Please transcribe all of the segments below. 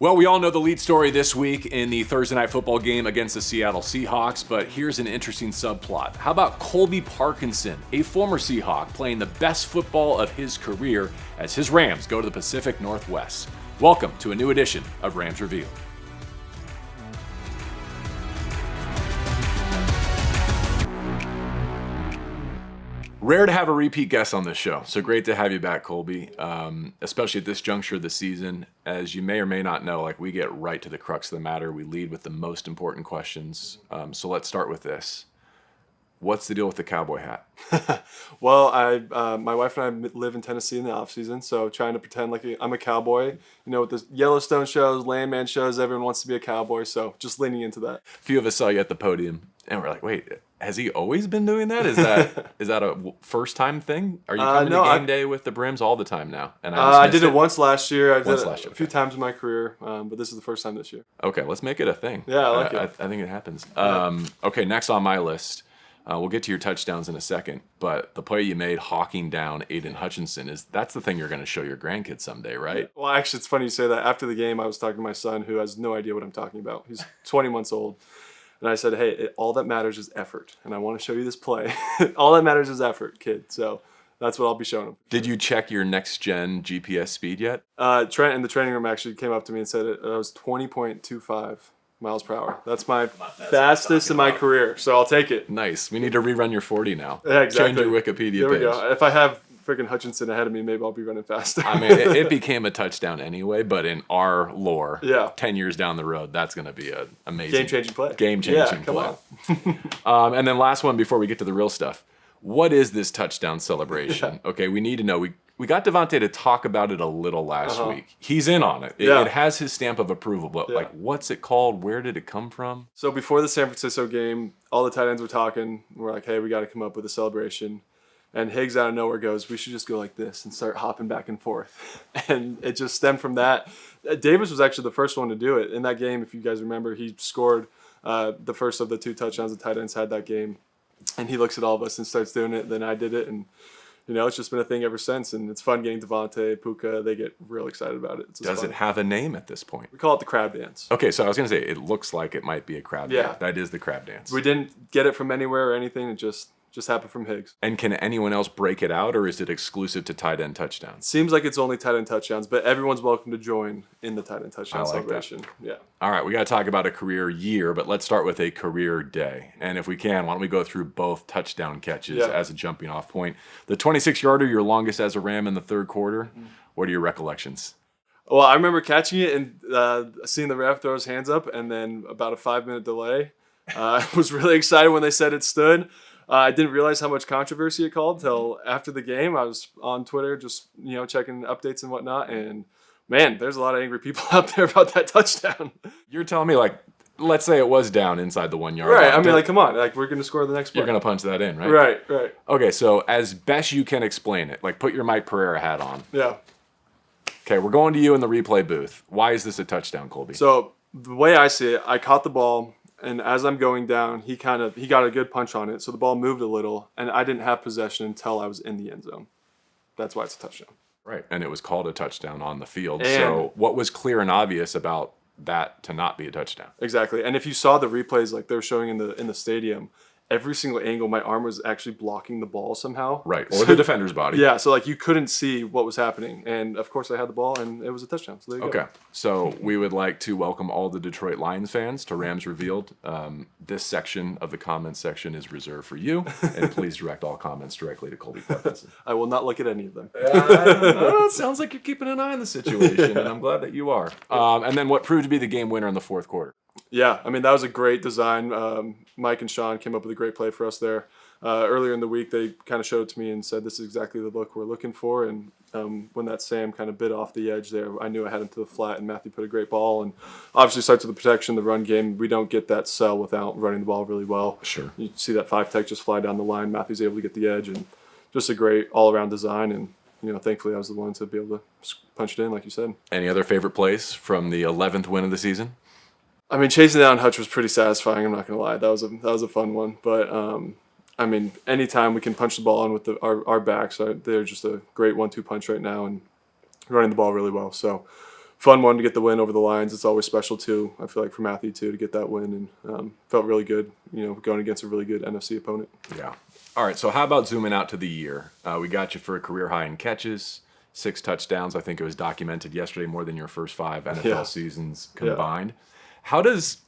Well, we all know the lead story this week in the Thursday night football game against the Seattle Seahawks, but here's an interesting subplot. How about Colby Parkinson, a former Seahawk, playing the best football of his career as his Rams go to the Pacific Northwest? Welcome to a new edition of Rams Revealed. Rare to have a repeat guest on this show, so great to have you back, Colby, especially at this juncture of the season. As you may or may not know, we get right to the crux of the matter. We lead with the most important questions. So let's start with this. What's the deal with the cowboy hat? Well, my wife and I live in Tennessee in the off season, so trying to pretend like I'm a cowboy. You know, with the Yellowstone shows, Landman shows, everyone wants to be a cowboy, so just leaning into that. A few of us saw you at the podium, and we're like, wait, has he always been doing that? Is that a first-time thing? Are you coming to game day with the Brims all the time now? And I did it once last year. I did it a few times in my career, but this is the first time this year. Okay, let's make it a thing. Yeah, I like it. I think it happens. Okay, next on my list. We'll get to your touchdowns in a second, but the play you made hawking down Aiden Hutchinson, that's the thing you're going to show your grandkids someday, right? Well, actually, it's funny you say that. After the game, I was talking to my son, who has no idea what I'm talking about. He's 20 months old. And I said, hey, all that matters is effort. And I want to show you this play. All that matters is effort, kid. So that's what I'll be showing him. Did you check your next-gen GPS speed yet? Trent in the training room actually came up to me and said it was 20.25 miles per hour. That's my fastest in my career, so I'll take it. Nice. We need to rerun your 40 now. Yeah, exactly. Change your Wikipedia there we page. Go. If I have freaking Hutchinson ahead of me, maybe I'll be running faster. I mean, it became a touchdown anyway, but in our lore, 10 years down the road, that's going to be an amazing... Game-changing play. Game-changing play. And then last one before we get to the real stuff. What is this touchdown celebration? Okay, we need to know. We got Devontae to talk about it a little last week. He's in on it. It has his stamp of approval, but what's it called? Where did it come from? So before the San Francisco game, all the tight ends were talking. We're like, hey, we got to come up with a celebration. And Higgs out of nowhere goes, we should just go like this and start hopping back and forth. And it just stemmed from that. Davis was actually the first one to do it. In that game, if you guys remember, he scored the first of the two touchdowns the tight ends had that game. And he looks at all of us and starts doing it. Then I did it. And, it's just been a thing ever since. And it's fun getting Devontae, Puka. They get real excited about it. Does it have a name at this point? We call it the crab dance. Okay, so I was going to say, it looks like it might be a crab dance. That is the crab dance. We didn't get it from anywhere or anything. It just happened from Higgs. And can anyone else break it out, or is it exclusive to tight end touchdowns? Seems like it's only tight end touchdowns, but everyone's welcome to join in the tight end touchdown celebration. That. Yeah. All right, we got to talk about a career year, but let's start with a career day. And if we can, why don't we go through both touchdown catches as a jumping off point? The 26-yarder, your longest as a Ram in the third quarter. Mm-hmm. What are your recollections? Well, I remember catching it and seeing the ref throw his hands up, and then about a 5-minute delay. I was really excited when they said it stood. I didn't realize how much controversy it called until after the game. I was on Twitter just, checking updates and whatnot. And, man, there's a lot of angry people out there about that touchdown. You're telling me, let's say it was down inside the 1 yard line. Right. line. I mean, come on. We're going to score the next play. You're going to punch that in, right? Right. Okay, so as best you can explain it, put your Mike Pereira hat on. Yeah. Okay, we're going to you in the replay booth. Why is this a touchdown, Colby? So, the way I see it, I caught the ball. And as I'm going down, he got a good punch on it. So the ball moved a little, and I didn't have possession until I was in the end zone. That's why it's a touchdown. Right, and it was called a touchdown on the field. So what was clear and obvious about that to not be a touchdown? Exactly. And if you saw the replays like they were showing in the stadium, every single angle, my arm was actually blocking the ball somehow. Right, or the defender's body. Yeah, so you couldn't see what was happening. And, of course, I had the ball, and it was a touchdown. So there you go. Okay, so we would like to welcome all the Detroit Lions fans to Rams Revealed. This section of the comments section is reserved for you, and please direct all comments directly to Colby Parkinson. I will not look at any of them. It sounds like you're keeping an eye on the situation, and I'm glad that you are. And then what proved to be the game winner in the fourth quarter? Yeah, I mean, that was a great design. Mike and Sean came up with a great play for us there. Earlier in the week, they kind of showed it to me and said, this is exactly the look we're looking for. And when that Sam kind of bit off the edge there, I knew I had him to the flat, and Matthew put a great ball. And obviously starts with the protection, the run game. We don't get that sell without running the ball really well. Sure. You see that 5-tech just fly down the line. Matthew's able to get the edge, and just a great all-around design. And thankfully I was the one to be able to punch it in, like you said. Any other favorite plays from the 11th win of the season? I mean, chasing down Hutch was pretty satisfying. I'm not gonna lie, that was a fun one. But I mean, anytime we can punch the ball in with our backs, they're just a great 1-2 punch right now and running the ball really well. So fun one to get the win over the Lions. It's always special too. I feel like for Matthew too to get that win, and felt really good. Going against a really good NFC opponent. Yeah. All right. So how about zooming out to the year? We got you for a career high in catches, 6 touchdowns. I think it was documented yesterday, more than your first 5 NFL seasons combined. How does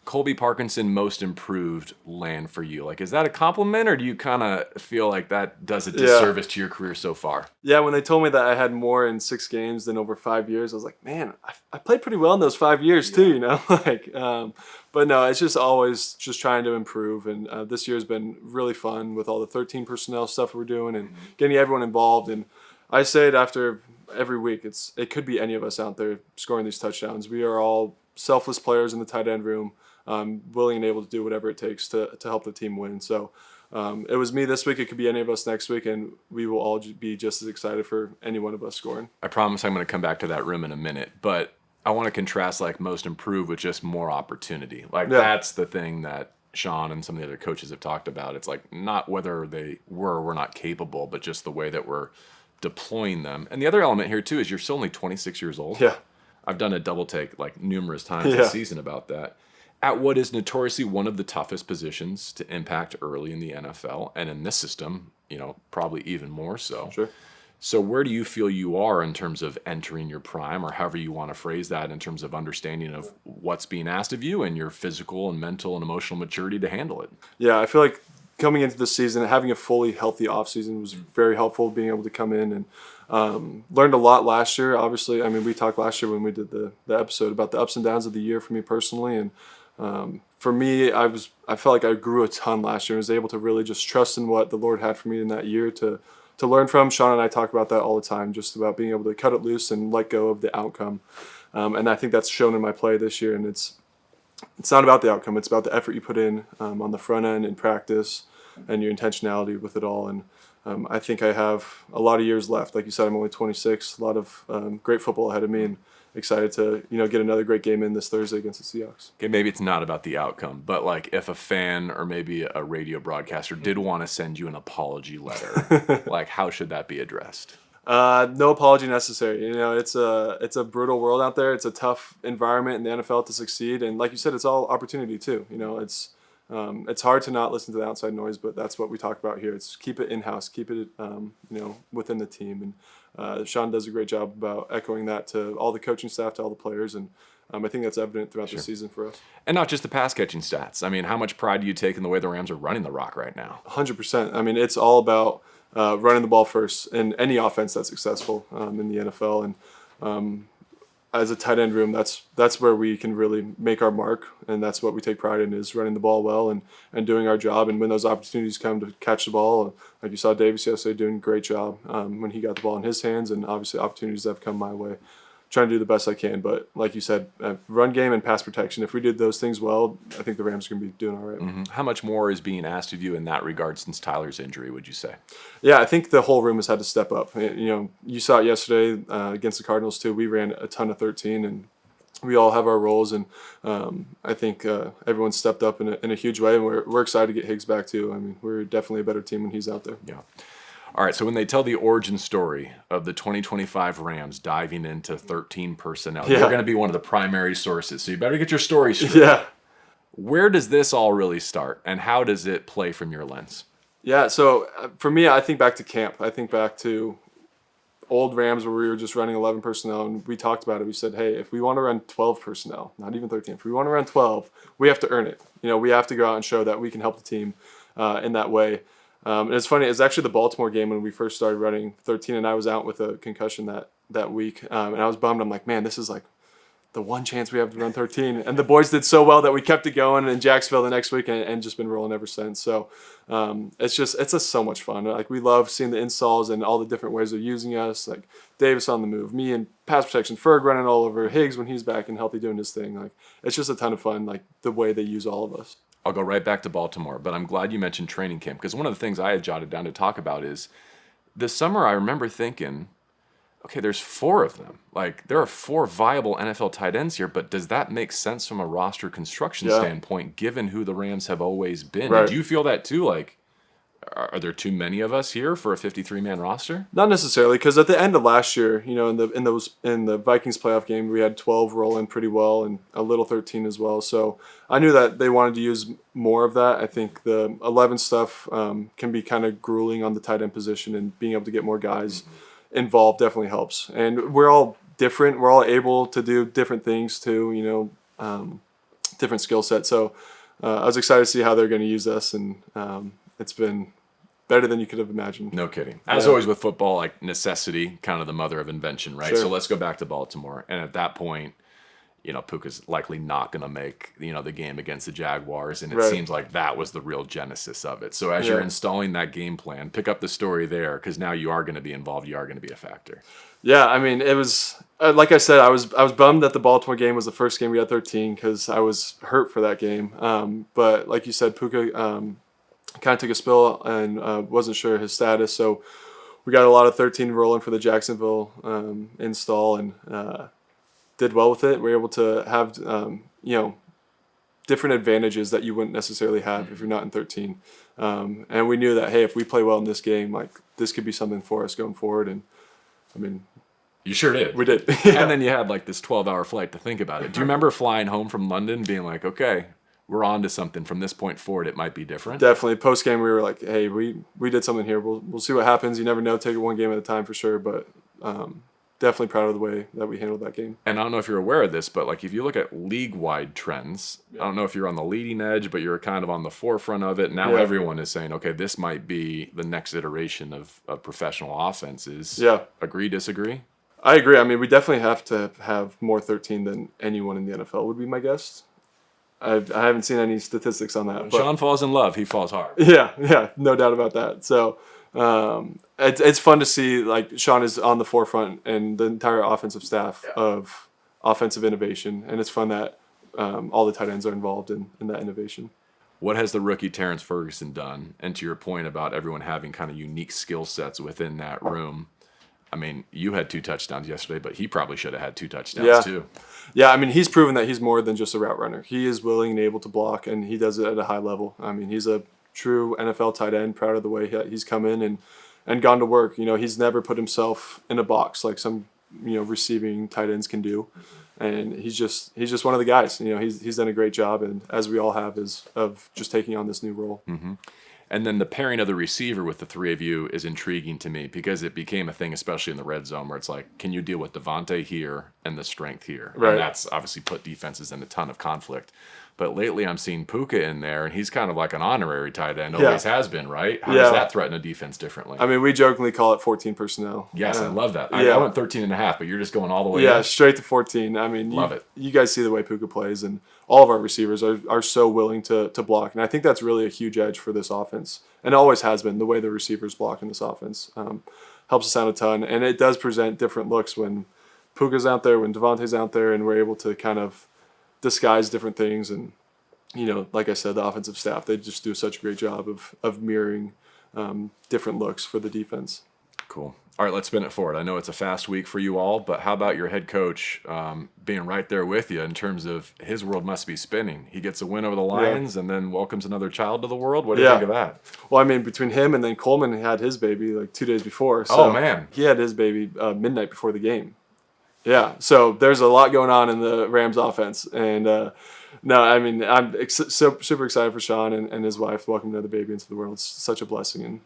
Colby Parkinson most improved land for you? Like, is that a compliment, or do you kind of feel like that does a disservice to your career so far? Yeah, when they told me that I had more in 6 games than over 5 years, I was like, man, I played pretty well in those 5 years too, But no, it's just always just trying to improve. And this year's been really fun with all the 13 personnel stuff we're doing and getting everyone involved. And I say it after every week, it could be any of us out there scoring these touchdowns. We are all selfless players in the tight end room. Willing and able to do whatever it takes to help the team win. So it was me this week. It could be any of us next week, and we will all be just as excited for any one of us scoring. I promise I'm going to come back to that room in a minute, but I want to contrast like most improved with just more opportunity. Like that's the thing that Sean and some of the other coaches have talked about. It's like not whether they were or were not capable, but just the way that we're deploying them. And the other element here too is you're still only 26 years old. Yeah. I've done a double take like numerous times this season about that. At what is notoriously one of the toughest positions to impact early in the NFL, and in this system, probably even more so. Sure. So where do you feel you are in terms of entering your prime, or however you want to phrase that, in terms of understanding of what's being asked of you and your physical and mental and emotional maturity to handle it? Yeah, I feel like coming into this season, having a fully healthy offseason was very helpful, being able to come in and learned a lot last year. Obviously, I mean, we talked last year when we did the episode about the ups and downs of the year for me personally, and for me, I felt like I grew a ton last year and was able to really just trust in what the Lord had for me in that year to learn from. Sean and I talk about that all the time, just about being able to cut it loose and let go of the outcome. And I think that's shown in my play this year. And it's not about the outcome. It's about the effort you put in on the front end in practice and your intentionality with it all. And I think I have a lot of years left. Like you said, I'm only 26, a lot of great football ahead of me, and excited to get another great game in this Thursday against the Seahawks. Okay, maybe it's not about the outcome, but like if a fan or maybe a radio broadcaster did want to send you an apology letter, like how should that be addressed? No apology necessary. It's a brutal world out there. It's a tough environment in the NFL to succeed, and like you said, it's all opportunity too. It's hard to not listen to the outside noise, but that's what we talk about here. It's keep it in-house, keep it within the team, and Sean does a great job about echoing that to all the coaching staff, to all the players, and I think that's evident throughout the season for us. And not just the pass catching stats. I mean, how much pride do you take in the way the Rams are running the rock right now? 100%. I mean, it's all about running the ball first in any offense that's successful in the NFL, and as a tight end room, that's where we can really make our mark, and that's what we take pride in, is running the ball well and doing our job. And when those opportunities come to catch the ball, like you saw Davis yesterday doing a great job when he got the ball in his hands, and obviously opportunities that have come my way. Trying to do the best I can, but like you said, run game and pass protection, if we did those things well, I think the Rams are going to be doing all right. Mm-hmm. How much more is being asked of you in that regard since Tyler's injury, would you say? Yeah, I think the whole room has had to step up. You saw it yesterday against the Cardinals too. We ran a ton of 13, and we all have our roles, and I think everyone stepped up in a huge way, and we're excited to get Higgs back too. I mean, we're definitely a better team when he's out there. Yeah. All right, so when they tell the origin story of the 2025 Rams diving into 13 personnel, you're going to be one of the primary sources, so you better get your story straight. Yeah. Where does this all really start, and how does it play from your lens? Yeah, so for me, I think back to camp. I think back to old Rams where we were just running 11 personnel, and we talked about it. We said, hey, if we want to run 12 personnel, not even 13, if we want to run 12, we have to earn it. We have to go out and show that we can help the team in that way. And it's funny, it's actually the Baltimore game when we first started running 13, and I was out with a concussion that week, and I was bummed. I'm like, man, this is like the one chance we have to run 13. And the boys did so well that we kept it going in Jacksonville the next week and just been rolling ever since. So it's just so much fun. Like, we love seeing the installs and all the different ways they're using us. Like Davis on the move, me in pass protection, Ferg running all over, Higgs when he's back and healthy doing his thing. Like, it's just a ton of fun, like the way they use all of us. I'll go right back to Baltimore, but I'm glad you mentioned training camp, because one of the things I had jotted down to talk about is this summer I remember thinking, okay, there's 4 of them. Like, there are 4 viable NFL tight ends here, but does that make sense from a roster construction standpoint, given who the Rams have always been? Right. And do you feel that too? Like, Are there too many of us here for a 53-man roster? Not necessarily, because at the end of last year, in the Vikings playoff game, we had 12 rolling pretty well and a little 13 as well. So I knew that they wanted to use more of that. I think the 11 stuff can be kind of grueling on the tight end position, and being able to get more guys involved definitely helps. And we're all different. We're all able to do different things too. Different skill sets. So I was excited to see how they're going to use us, and it's been better than you could have imagined. No kidding. As always with football, like necessity, kind of the mother of invention, right? Sure. So let's go back to Baltimore. And at that point, Puka's likely not going to make, the game against the Jaguars. And it seems like that was the real genesis of it. So as you're installing that game plan, pick up the story there, because now you are going to be involved. You are going to be a factor. Yeah, I mean, it was, like I said, I was bummed that the Baltimore game was the first game we had 13 because I was hurt for that game. But like you said, Puka kind of took a spill and wasn't sure his status. So we got a lot of 13 rolling for the Jacksonville install, and did well with it. We're able to have, different advantages that you wouldn't necessarily have if you're not in 13. And we knew that, hey, if we play well in this game, like this could be something for us going forward. And I mean, you sure did. We did. And then you had like this 12-hour flight to think about it. Do you remember flying home from London being like, okay, we're on to something from this point forward? It might be different. Definitely. Post game, we were like, hey, we did something here. We'll see what happens. You never know. Take it one game at a time for sure. But definitely proud of the way that we handled that game. And I don't know if you're aware of this, but like if you look at league-wide trends, I don't know if you're on the leading edge, but you're kind of on the forefront of it. Now everyone is saying, okay, this might be the next iteration of professional offenses. Yeah. Agree, disagree? I agree. I mean, we definitely have to have more 13 than anyone in the NFL would be my guess. I haven't seen any statistics on that. When Sean falls in love, he falls hard. Yeah, no doubt about that. So it's fun to see, like, Sean is on the forefront and the entire offensive staff of offensive innovation, and it's fun that all the tight ends are involved in that innovation. What has the rookie Terrance Ferguson done? And to your point about everyone having kind of unique skill sets within that room, I mean, you had 2 touchdowns yesterday, but he probably should have had 2 touchdowns too. Yeah, I mean, he's proven that he's more than just a route runner. He is willing and able to block, and he does it at a high level. I mean, he's a true NFL tight end, proud of the way he's come in and gone to work. He's never put himself in a box like some, receiving tight ends can do. And he's just one of the guys. He's done a great job, and as we all have, of just taking on this new role. Mm-hmm. And then the pairing of the receiver with the 3 of you is intriguing to me because it became a thing, especially in the red zone, where it's like, can you deal with Devontae here and the strength here? Right. And that's obviously put defenses in a ton of conflict. But lately I'm seeing Puka in there, and he's kind of like an honorary tight end, always has been, right? How does that threaten a defense differently? I mean, we jokingly call it 14 personnel. Yes, I love that. I went 13 and a half, but you're just going all the way Yeah, in. straight to 14. I mean, love it. You guys see the way Puka plays, and all of our receivers are so willing to block. And I think that's really a huge edge for this offense, and it always has been, the way the receivers block in this offense. Helps us out a ton, and it does present different looks when Puka's out there, when Devontae's out there, and we're able to kind of disguise different things. And like I said, the offensive staff, they just do such a great job of mirroring different looks for the defense. Cool. All right, let's spin it forward. I know it's a fast week for you all, but how about your head coach being right there with you in terms of his world must be spinning? He gets a win over the Lions and then welcomes another child to the world. What do you think of that? Well, I mean, between him and then Coleman had his baby like 2 days before. So man. He had his baby midnight before the game. Yeah, so there's a lot going on in the Rams offense. And no, I mean, I'm super excited for Sean and his wife welcoming another baby into the world. It's such a blessing, and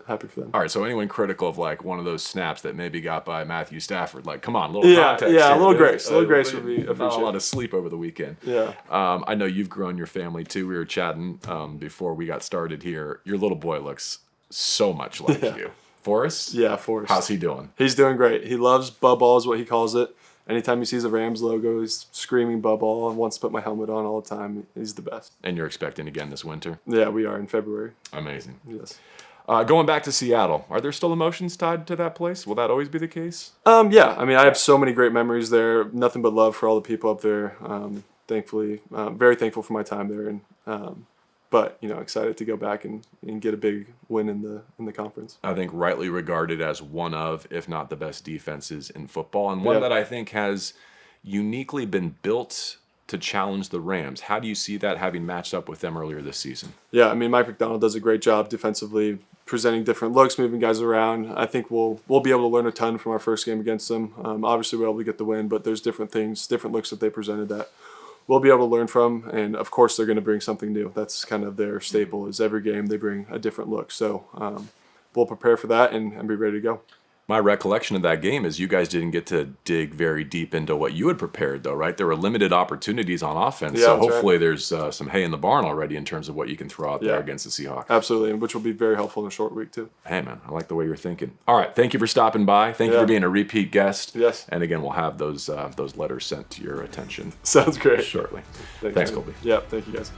happy for them. All right, so anyone critical of like one of those snaps that maybe got by Matthew Stafford, like, come on, a little context. Yeah, here. a little grace would be appreciated. Not a lot of sleep over the weekend. Yeah. I know you've grown your family too. We were chatting before we got started here. Your little boy looks so much like you. Forrest? Yeah, Forrest. How's he doing? He's doing great. He loves Bub Ball is what he calls it. Anytime he sees a Rams logo, he's screaming Bub Ball and wants to put my helmet on all the time. He's the best. And you're expecting again this winter? Yeah, we are in February. Amazing. Yes. Going back to Seattle, are there still emotions tied to that place? Will that always be the case? Yeah. I mean, I have so many great memories there. Nothing but love for all the people up there. Thankfully, very thankful for my time there, and but excited to go back and get a big win in the conference. I think rightly regarded as one of, if not the best defenses in football, and one that I think has uniquely been built to challenge the Rams. How do you see that having matched up with them earlier this season? Yeah, I mean, Mike McDonald does a great job defensively, presenting different looks, moving guys around. I think we'll be able to learn a ton from our first game against them. Obviously, we're able to get the win, but there's different things, different looks that they presented that we'll be able to learn from. And of course, they're going to bring something new. That's kind of their staple. Is every game they bring a different look. So we'll prepare for that and be ready to go. My recollection of that game is you guys didn't get to dig very deep into what you had prepared, though, right? There were limited opportunities on offense, Yeah, so that's hopefully right. there's some hay in the barn already in terms of what you can throw out there Yeah. against the Seahawks. Absolutely, and which will be very helpful in a short week too. Hey, man, I like the way you're thinking. All right, thank you for stopping by. Thank you Yeah. for being a repeat guest. Yes. And again, we'll have those letters sent to your attention Sounds great. shortly. Thanks, Thanks, man. Colby. Yeah, thank you guys.